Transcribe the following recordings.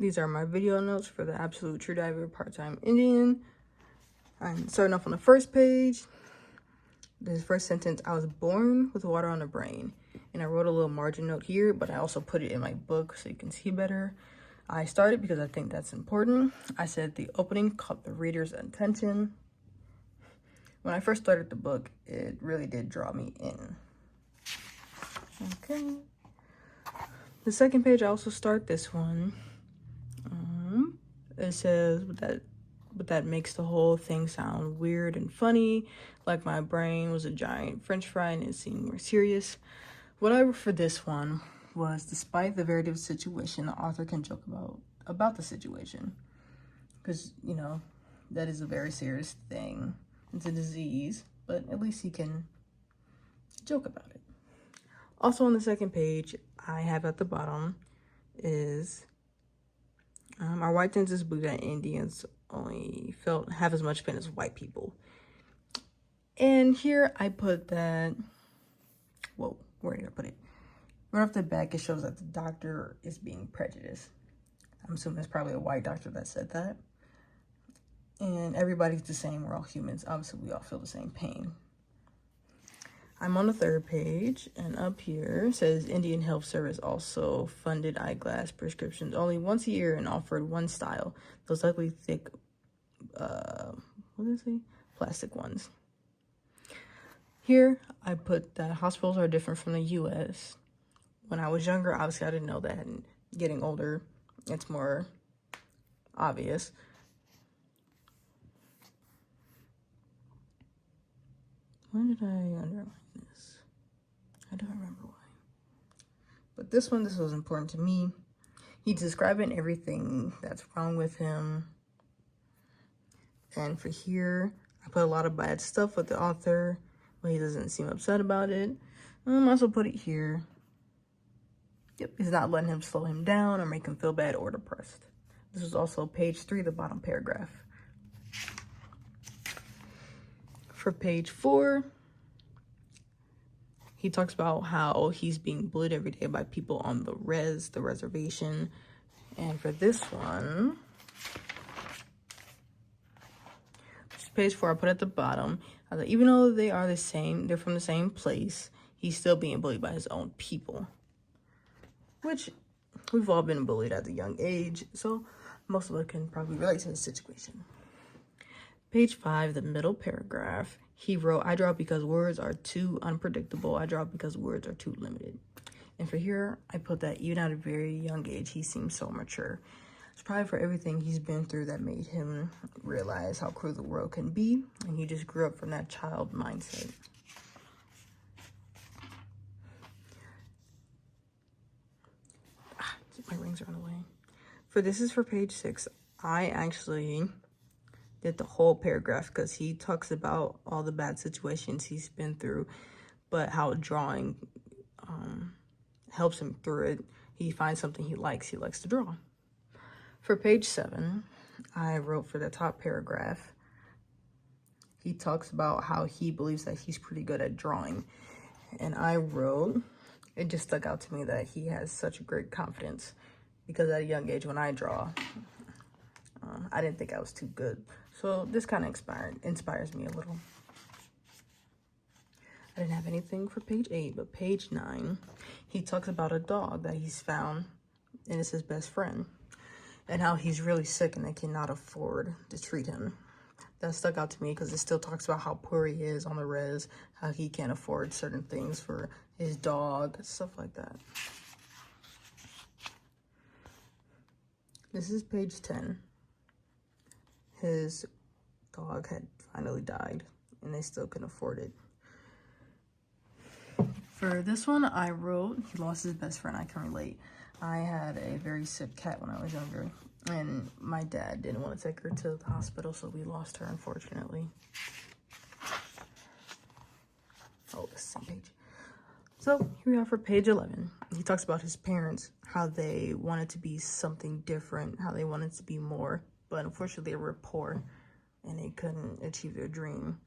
These are my video notes for the Absolute True Diver Part-Time Indian. I'm starting off on the first page. This first sentence, I was born with water on the brain. And I wrote a little margin note here, but I also put it in my book so you can see better. I started because I think that's important. I said the opening caught the reader's attention. When I first started the book, it really did draw me in. Okay. The second page, I also start this one. It says but that makes the whole thing sound weird and funny, like my brain was a giant French fry and it seemed more serious. What I wrote for this one was, despite the very difficult situation, the author can joke about the situation, because you know that is a very serious thing. It's a disease, but at least he can joke about it. Also on the second page, I have at the bottom is our white census believe that Indians only have as much pain as white people. And here I put that, whoa, where did I put it? Right off the back, it shows that the doctor is being prejudiced. I'm assuming it's probably a white doctor that said that. And everybody's the same, we're all humans. Obviously, we all feel the same pain. I'm on the third page, and up here it says Indian Health Service also funded eyeglass prescriptions only once a year and offered one style, those ugly thick, what did I say? Plastic ones. Here, I put that hospitals are different from the U.S. When I was younger, obviously I didn't know that, and getting older, it's more obvious. Why did I underline this? I don't remember why. But this was important to me. He's describing everything that's wrong with him. And for here, I put a lot of bad stuff with the author, but he doesn't seem upset about it. I also put it here. Yep, he's not letting him slow him down or make him feel bad or depressed. This is also page 3, the bottom paragraph. For page 4, he talks about how he's being bullied every day by people on the reservation. And for this one, page 4, I put at the bottom, even though they are the same, they're from the same place, he's still being bullied by his own people. Which, we've all been bullied at a young age, so most of us can probably relate to the situation. Page 5, the middle paragraph, he wrote, I draw because words are too unpredictable. I draw because words are too limited. And for here, I put that even at a very young age, he seems so mature. It's probably for everything he's been through that made him realize how cruel the world can be. And he just grew up from that child mindset. My rings are on the way. This is for page 6. I actually did the whole paragraph because he talks about all the bad situations he's been through, but how drawing helps him through it. He finds something he likes to draw. For page 7, I wrote for the top paragraph, he talks about how he believes that he's pretty good at drawing. And I wrote, it just stuck out to me that he has such a great confidence, because at a young age when I draw, I didn't think I was too good. So this kind of inspires me a little. I didn't have anything for page 8, but page 9, he talks about a dog that he's found, and it's his best friend, and how he's really sick and they cannot afford to treat him. That stuck out to me because it still talks about how poor he is on the res, how he can't afford certain things for his dog, stuff like that. This is page 10. His dog had finally died and they still couldn't afford it. For this one, I wrote, he lost his best friend. I can relate. I had a very sick cat when I was younger, and my dad didn't want to take her to the hospital, so we lost her, unfortunately. Oh, this is the same page. So here we are for page 11. He talks about his parents, how they wanted to be something different, how they wanted to be more, but unfortunately they were poor and they couldn't achieve their dream.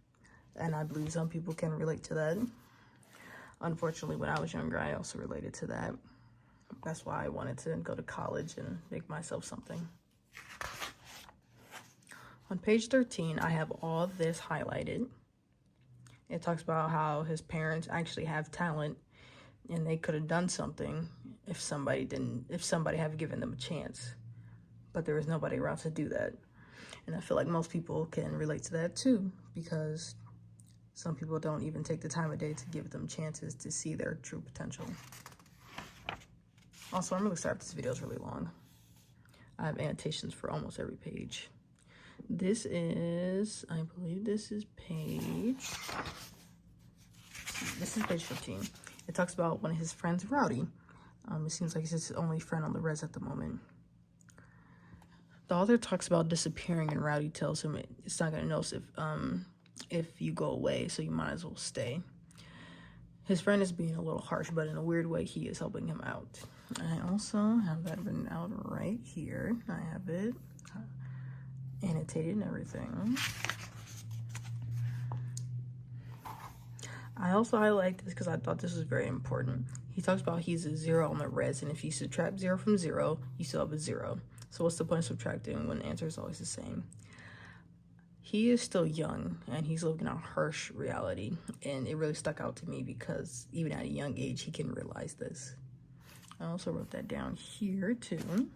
And I believe some people can relate to that. Unfortunately, when I was younger, I also related to that. That's why I wanted to go to college and make myself something. On page 13, I have all this highlighted. It talks about how his parents actually have talent and they could have done something if somebody had given them a chance. But there was nobody around to do that. And I feel like most people can relate to that too, because some people don't even take the time of day to give them chances to see their true potential. Also, I'm really sorry if this video is really long. I have annotations for almost every page. This is, I believe this is page 15. It talks about one of his friends, Rowdy. It seems like he's his only friend on the res at the moment. The author talks about disappearing, and Rowdy tells him it's not going to notice if you go away, so you might as well stay. His friend is being a little harsh, but in a weird way, he is helping him out. I also have that written out right here. I have it annotated and everything. I also highlight this because I thought this was very important. He talks about he's a 0 on the res, and if you subtract 0 from 0, you still have a 0. So what's the point of subtracting when the answer is always the same? He is still young, and he's living a harsh reality, and it really stuck out to me because even at a young age, he can realize this. I also wrote that down here, too.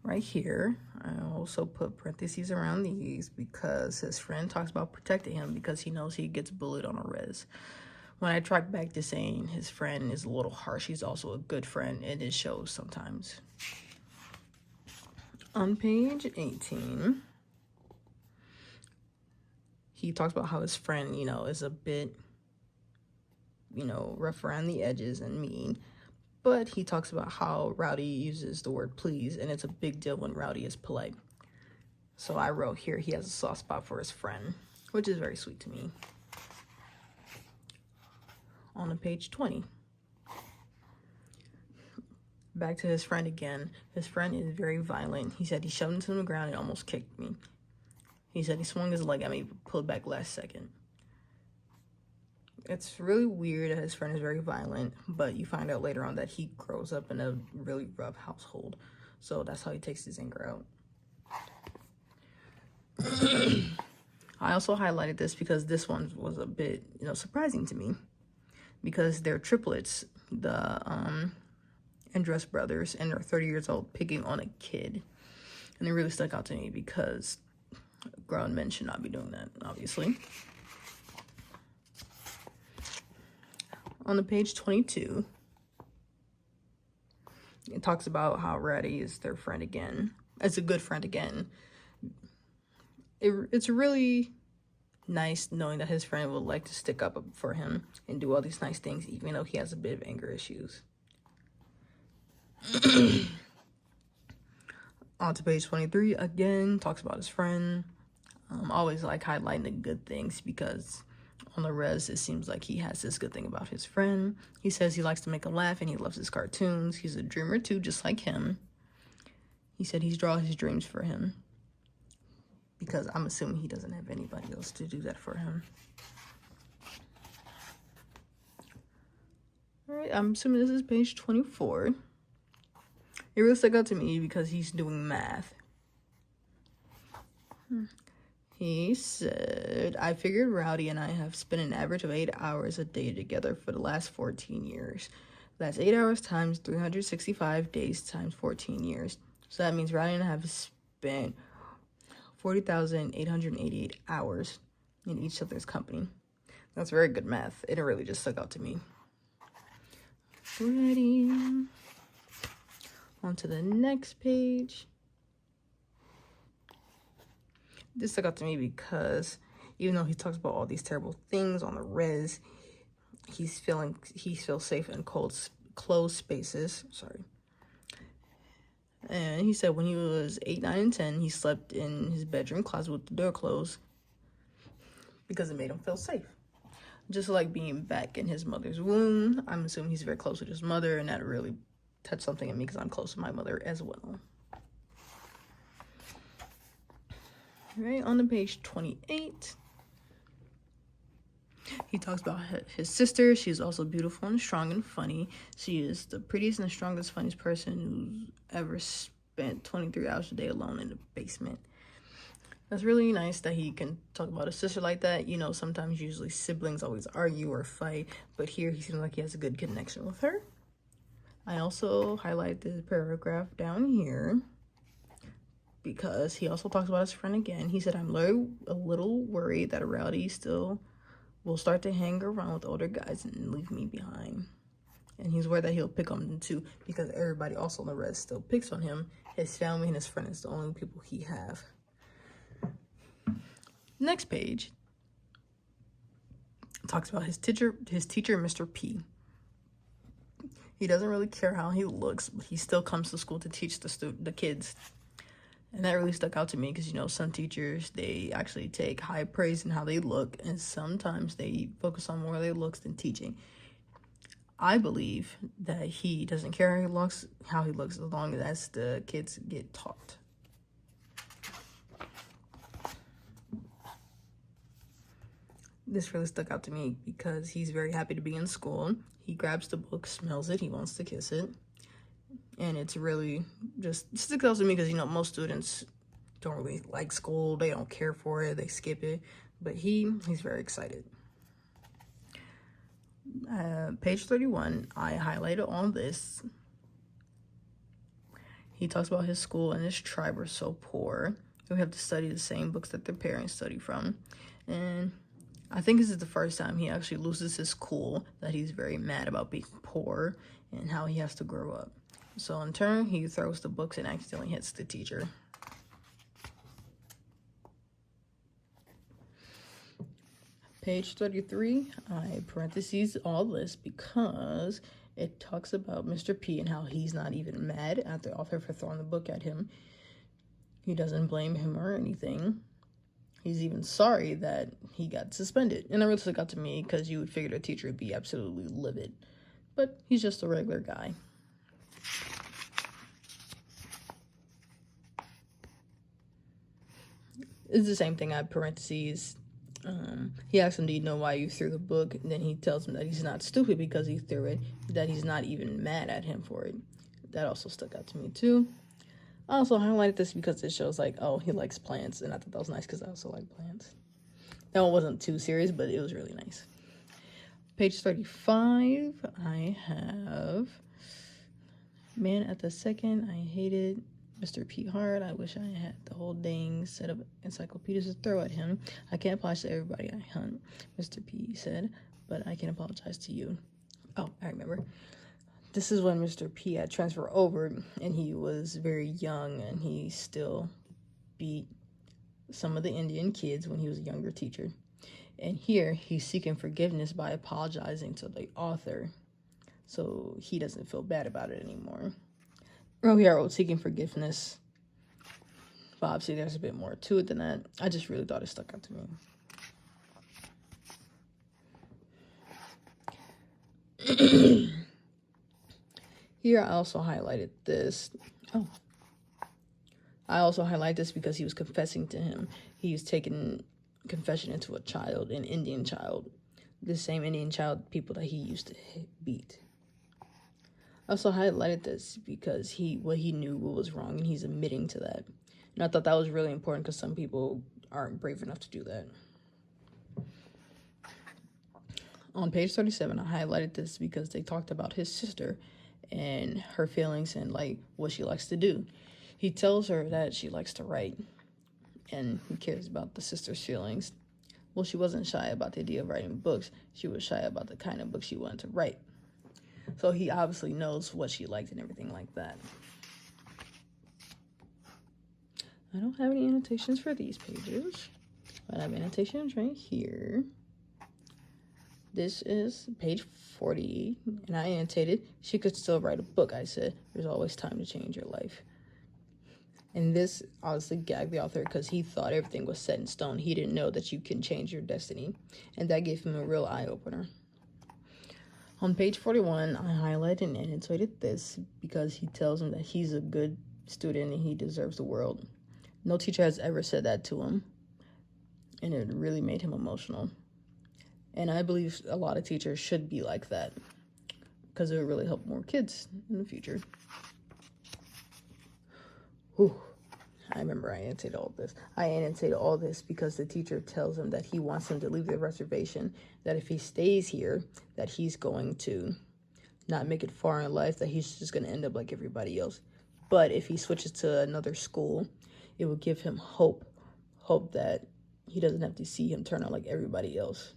Right here, I also put parentheses around these because his friend talks about protecting him because he knows he gets bullied on a res. When I track back to saying his friend is a little harsh, he's also a good friend, and it shows sometimes. On page 18, he talks about how his friend, is a bit, rough around the edges and mean. But he talks about how Rowdy uses the word please, and it's a big deal when Rowdy is polite. So I wrote here he has a soft spot for his friend, which is very sweet to me. On to page 20. Back to his friend again. His friend is very violent. He said he shoved into the ground and almost kicked me. He said he swung his leg at me, but pulled back last second. It's really weird that his friend is very violent, but you find out later on that he grows up in a really rough household. So that's how he takes his anger out. I also highlighted this because this one was a bit, surprising to me. Because they're triplets, the Andrus brothers, and they're 30 years old, picking on a kid. And it really stuck out to me because grown men should not be doing that, obviously. On the page 22, it talks about how Rowdy is their friend again. It's a good friend again. It's really nice knowing that his friend would like to stick up for him and do all these nice things, even though he has a bit of anger issues. On to page 23, again, talks about his friend. Always like highlighting the good things because on the res, it seems like he has this good thing about his friend. He says he likes to make him laugh and he loves his cartoons. He's a dreamer too, just like him. He said he's drawn his dreams for him because I'm assuming he doesn't have anybody else to do that for him. All right, I'm assuming this is page 24. It really stuck out to me because he's doing math. He said, I figured Rowdy and I have spent an average of 8 hours a day together for the last 14 years. That's 8 hours times 365 days times 14 years. So that means Rowdy and I have spent 40,888 hours in each other's company. That's very good math. It really just stuck out to me. Ready. On to the next page. This stuck out to me because even though he talks about all these terrible things on the res, he feels safe in closed spaces. And he said when he was 8, 9, and 10, he slept in his bedroom closet with the door closed because it made him feel safe. Just like being back in his mother's womb. I'm assuming he's very close with his mother, and that really touched something in me because I'm close to my mother as well. All right, on to page 28. He talks about his sister. She's also beautiful and strong and funny. She is the prettiest and strongest, funniest person who's ever spent 23 hours a day alone in the basement. That's really nice that he can talk about his sister like that. You know, sometimes usually siblings always argue or fight, but here he seems like he has a good connection with her. I also highlight this paragraph down here because he also talks about his friend again. He said, I'm a little worried that reality still will start to hang around with older guys and leave me behind. And he's worried that he'll pick on them too, because everybody also in the rest still picks on him. His family and his friend is the only people he have. Next page talks about his teacher, Mr. P. He doesn't really care how he looks, but he still comes to school to teach the kids. And that really stuck out to me because, you know, some teachers, they actually take high praise in how they look, and sometimes they focus on more of their looks than teaching. I believe that he doesn't care how he looks as long as the kids get taught. This really stuck out to me because he's very happy to be in school. He grabs the book, smells it, he wants to kiss it. And it's really just sticks out to me because, you know, most students don't really like school. They don't care for it. They skip it. But he's very excited. Page 31, I highlighted on this. He talks about his school and his tribe are so poor. We have to study the same books that their parents study from. And I think this is the first time he actually loses his cool, that he's very mad about being poor and how he has to grow up. So in turn, he throws the books and accidentally hits the teacher. Page 33, I parentheses all this because it talks about Mr. P and how he's not even mad at the author for throwing the book at him. He doesn't blame him or anything. He's even sorry that he got suspended. And that really stuck out to me because you would figure the teacher would be absolutely livid. But he's just a regular guy. It's the same thing. I have parentheses. He asks him, do you know why you threw the book? And then he tells him that he's not stupid because he threw it, that he's not even mad at him for it. That also stuck out to me too. I also highlighted this because it shows like, oh, he likes plants, and I thought that was nice because I also like plants. That one wasn't too serious, but it was really nice. Page 35, I have Man at the Second. I hated Mr. P hard. I wish I had the whole dang set of encyclopedias to throw at him. I can't apologize to everybody I hunt, Mr. P said, but I can apologize to you. Oh, I remember. This is when Mr. P had transferred over, and he was very young, and he still beat some of the Indian kids when he was a younger teacher. And here, he's seeking forgiveness by apologizing to the author, so he doesn't feel bad about it anymore. Earlier, I wrote seeking forgiveness, but obviously there's a bit more to it than that. I just really thought it stuck out to me. Here, I also highlighted this. Oh. I also highlight this because he was confessing to him. He was taking confession into a child, an Indian child. The same Indian child people that he used to beat. I also highlighted this because he knew what was wrong, and he's admitting to that. And I thought that was really important because some people aren't brave enough to do that. On page 37, I highlighted this because they talked about his sister and her feelings and like what she likes to do. He tells her that she likes to write, and he cares about the sister's feelings. Well, she wasn't shy about the idea of writing books. She was shy about the kind of book she wanted to write. So he obviously knows what she liked and everything like that. I don't have any annotations for these pages, but I have annotations right here. This is page 40, and I annotated, she could still write a book, I said. There's always time to change your life. And this honestly gagged the author because he thought everything was set in stone. He didn't know that you can change your destiny, and that gave him a real eye-opener. On page 41, I highlighted and annotated this because he tells him that he's a good student and he deserves the world. No teacher has ever said that to him, and it really made him emotional. And I believe a lot of teachers should be like that because it would really help more kids in the future. Whew. I remember I annotated all this. I annotated all this because the teacher tells him that he wants him to leave the reservation, that if he stays here, that he's going to not make it far in life, that he's just going to end up like everybody else. But if he switches to another school, it will give him hope that he doesn't have to see him turn out like everybody else,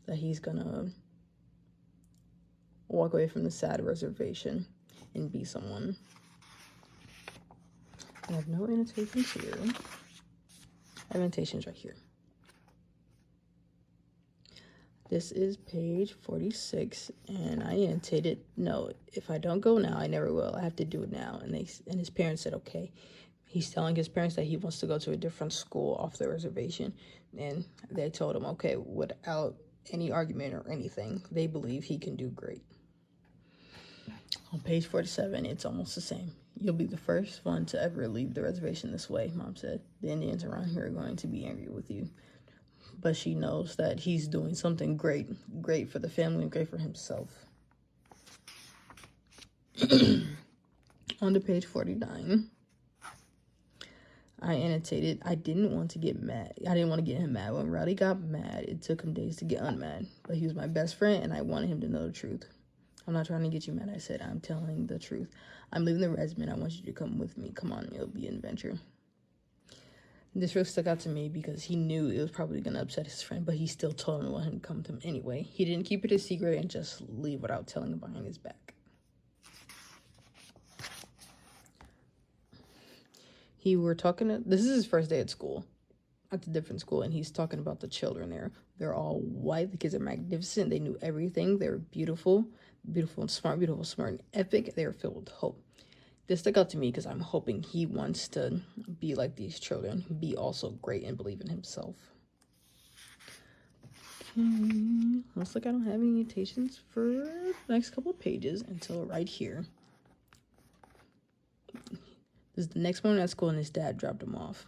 that he's going to walk away from the sad reservation and be someone. I have no annotations here. I have annotations right here. This is page 46, and I annotated, no, if I don't go now, I never will. I have to do it now. And his parents said, okay. He's telling his parents that he wants to go to a different school off the reservation. And they told him, okay, without any argument or anything, they believe he can do great. On page 47, it's almost the same. You'll be the first one to ever leave the reservation this way, Mom said. The Indians around here are going to be angry with you. But she knows that he's doing something great for the family and great for himself. On to page 49, I annotated, I didn't want to get mad. I didn't want to get him mad. When Rowdy got mad, it took him days to get unmad. But he was my best friend, and I wanted him to know the truth. I'm not trying to get you mad, I said. I'm telling the truth. I'm leaving the regiment. I want you to come with me. Come on, it'll be an adventure. This really stuck out to me because he knew it was probably going to upset his friend, but he still told him to let him come to him anyway. He didn't keep it a secret and just leave without telling him behind his back. This is his first day at school, at a different school, and he's talking about the children there. They're all white. The kids are magnificent. They knew everything. They were beautiful and smart, and epic. They were filled with hope. This stuck out to me because I'm hoping he wants to be like these children, be also great and believe in himself. Okay, looks like I don't have any annotations for the next couple of pages until right here. This is the next morning at school, and his dad dropped him off.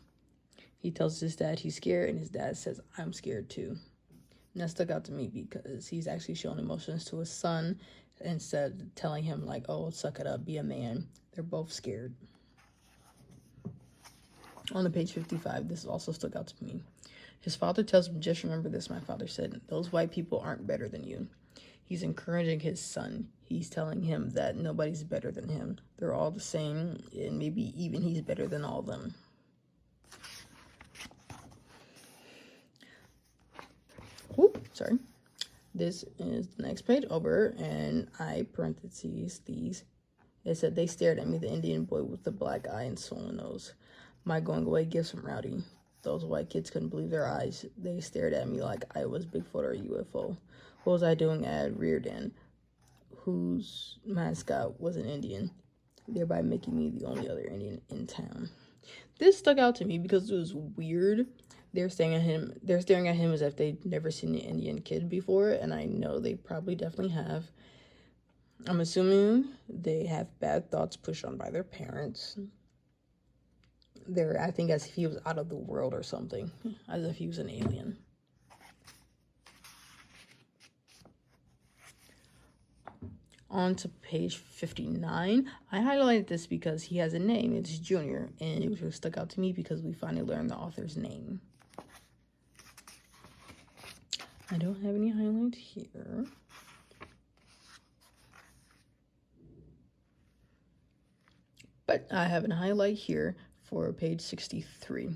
He tells his dad he's scared, and his dad says, I'm scared too. And that stuck out to me because he's actually showing emotions to his son instead of telling him like, oh, suck it up, be a man. They're both scared. On the page 55, this also stuck out to me. His father tells him, just remember this, my father said, those white people aren't better than you. He's encouraging his son. He's telling him that nobody's better than him. They're all the same, and maybe even he's better than all of them. Whoop, sorry. This is the next page over, and I parentheses these. It said, they stared at me, the Indian boy with the black eye and swollen nose. My going away gives him Rowdy. Those white kids couldn't believe their eyes. They stared at me like I was Bigfoot or a UFO. What was I doing at Rearden, whose mascot was an Indian, thereby making me the only other Indian in town? This stuck out to me because it was weird. They're staring at him as if they'd never seen an Indian kid before, and I know they probably definitely have. I'm assuming they have bad thoughts pushed on by their parents. They're acting as if he was out of the world or something, as if he was an alien. On to page 59. I highlighted this because he has a name. It's Junior, and it was stuck out to me because we finally learned the author's name. I don't have any highlights here. But I have a highlight here for page 63.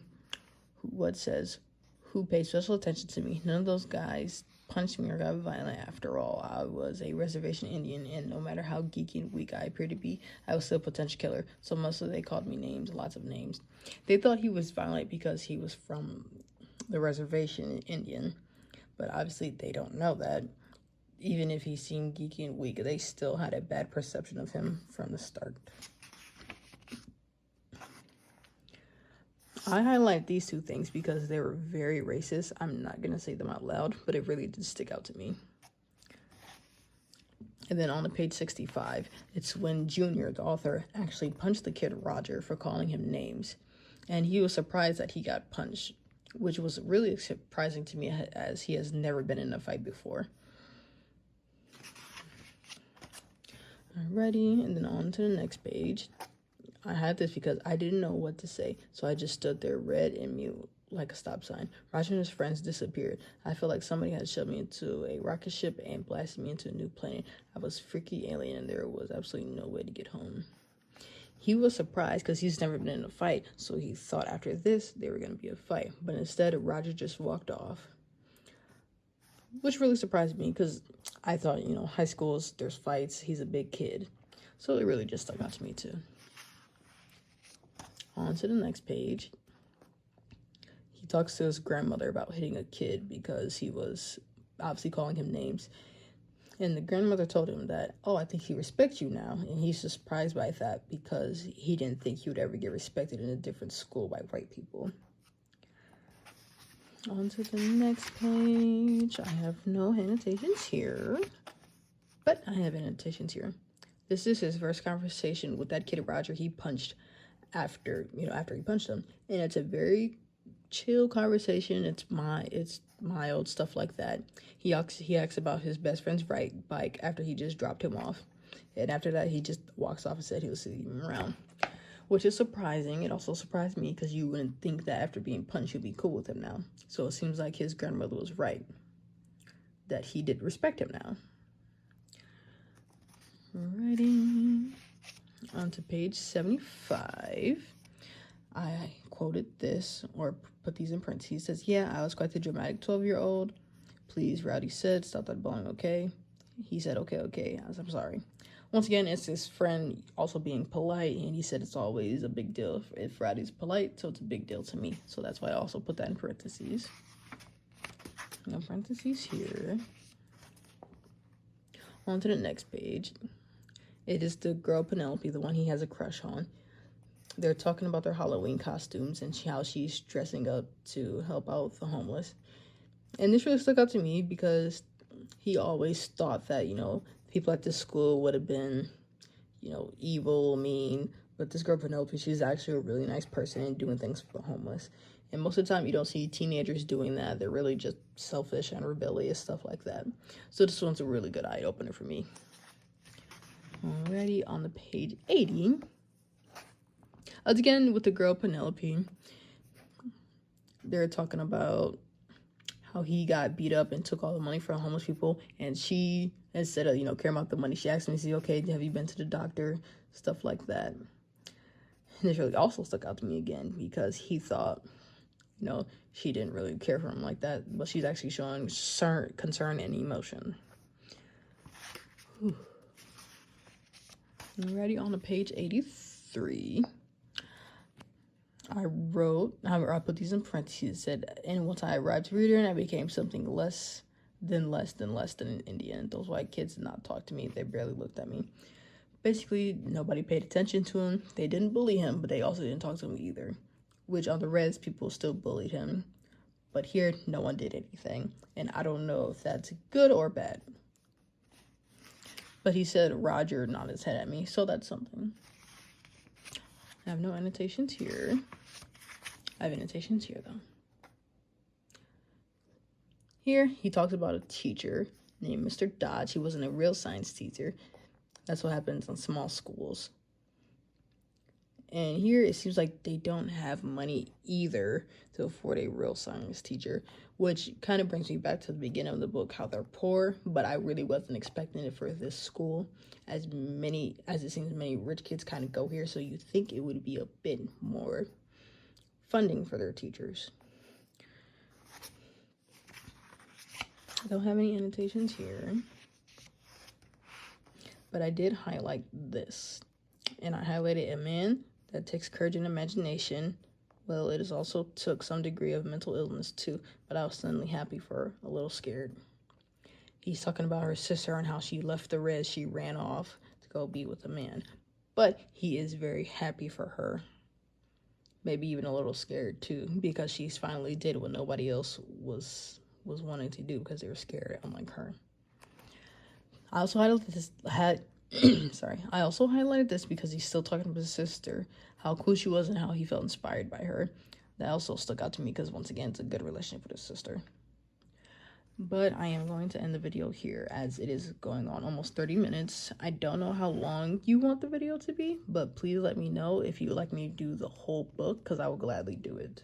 What says, who paid special attention to me? None of those guys punched me or got violent. After all, I was a reservation Indian, and no matter how geeky and weak I appeared to be, I was still a potential killer. So mostly they called me names, lots of names. They thought he was violent because he was from the reservation Indian, but obviously they don't know that. Even if he seemed geeky and weak, they still had a bad perception of him from the start. I highlight these two things because they were very racist. I'm not going to say them out loud, but it really did stick out to me. And then on to page 65, it's when Junior, the author, actually punched the kid Roger for calling him names. And he was surprised that he got punched. which was really surprising to me as he has never been in a fight before. Alrighty, and then on to the next page. I had this because I didn't know what to say, so I just stood there red and mute like a stop sign. Roger and his friends disappeared. I felt like somebody had shoved me into a rocket ship and blasted me into a new planet. I was freaky alien and there was absolutely no way to get home. He was surprised because he's never been in a fight, so he thought after this there were going to be a fight. But instead, Roger just walked off, which really surprised me because I thought, high schools, there's fights. He's a big kid. So it really just stuck out to me too. On to the next page. He talks to his grandmother about hitting a kid because he was obviously calling him names. And the grandmother told him that, oh, I think he respects you now. And he's surprised by that because he didn't think he would ever get respected in a different school by white people. On to the next page. I have no annotations here, but I have annotations here. This is his first conversation with that kid Roger he punched after he punched him. And it's a very chill conversation. It's mild, stuff like that. He asks about his best friend's bike after he just dropped him off. And after that, he just walks off and said he will see him around. Which is surprising. It also surprised me because you wouldn't think that after being punched, you'd be cool with him now. So it seems like his grandmother was right. That he did respect him now. Alrighty. On to page 75. I quoted this, or put these in parentheses. He says, yeah, I was quite the dramatic 12-year-old. Please, Rowdy said, stop that bawling, okay? He said, okay. I was, I'm sorry. Once again, it's his friend also being polite, and he said it's always a big deal if Rowdy's polite, so it's a big deal to me. So that's why I also put that in parentheses. No parentheses here. On to the next page. It is the girl Penelope, the one he has a crush on. They're talking about their Halloween costumes and how she's dressing up to help out the homeless. And this really stuck out to me because he always thought that, people at this school would have been, evil, mean. But this girl Penelope, she's actually a really nice person and doing things for the homeless. And most of the time, you don't see teenagers doing that. They're really just selfish and rebellious, stuff like that. So this one's a really good eye-opener for me. Alrighty, on the page 80. Again, with the girl Penelope, they're talking about how he got beat up and took all the money from homeless people. And she, instead of, caring about the money, she asked me, "See, okay, have you been to the doctor?" Stuff like that. And this really also stuck out to me again because he thought, she didn't really care for him like that. But she's actually showing concern and emotion. Whew. Alrighty, on to page 83. I put these in parentheses. It said, and once I arrived to Reader, and I became something less than an Indian. Those white kids did not talk to me. They barely looked at me. Basically, nobody paid attention to him. They didn't bully him, but they also didn't talk to him either. Which on the Reds, people still bullied him. But here, no one did anything. And I don't know if that's good or bad. But he said Roger nodded his head at me, so that's something. I have no annotations here. I have annotations here, though. Here, he talks about a teacher named Mr. Dodge. He wasn't a real science teacher. That's what happens in small schools. And here, it seems like they don't have money either to afford a real science teacher, which kind of brings me back to the beginning of the book, how they're poor, but I really wasn't expecting it for this school, as it seems many rich kids kind of go here, so you think it would be a bit more funding for their teachers. I don't have any annotations here, but I did highlight this, and I highlighted a man that takes courage and imagination. Well, it is also took some degree of mental illness too, but I was suddenly happy for her, a little scared. He's talking about her sister and how she left the Reds. She ran off to go be with a man, but he is very happy for her. Maybe even a little scared too, because she's finally did what nobody else was wanting to do because they were scared, unlike her. I also highlighted this because he's still talking about his sister, how cool she was and how he felt inspired by her. That also stuck out to me because, once again, it's a good relationship with his sister. But I am going to end the video here as it is going on almost 30 minutes. I don't know how long you want the video to be, but please let me know if you would like me to do the whole book, because I will gladly do it.